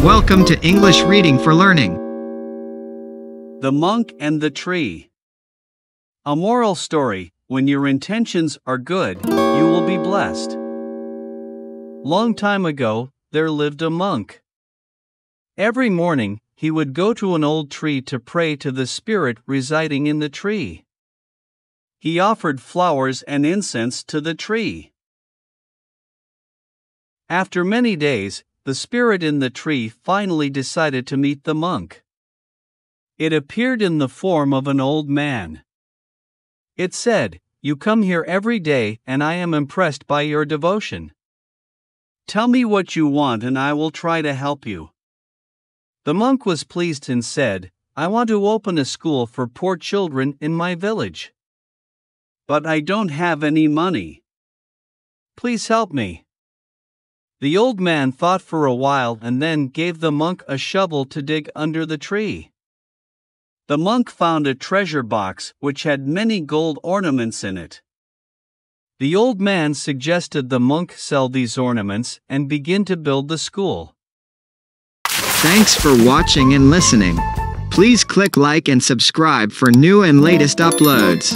Welcome to English Reading for Learning. The Monk and the Tree. A moral story: when your intentions are good, you will be blessed. Long time ago, there lived a monk. Every morning, he would go to an old tree to pray to the spirit residing in the tree. He offered flowers and incense to the tree. After many days, the spirit in the tree finally decided to meet the monk. It appeared in the form of an old man. It said, "You come here every day, and I am impressed by your devotion. Tell me what you want and I will try to help you." The monk was pleased and said, "I want to open a school for poor children in my village. But I don't have any money. Please help me." The old man thought for a while and then gave the monk a shovel to dig under the tree. The monk found a treasure box which had many gold ornaments in it. The old man suggested the monk sell these ornaments and begin to build the school. Thanks for watching and listening. Please click like and subscribe for new and latest uploads.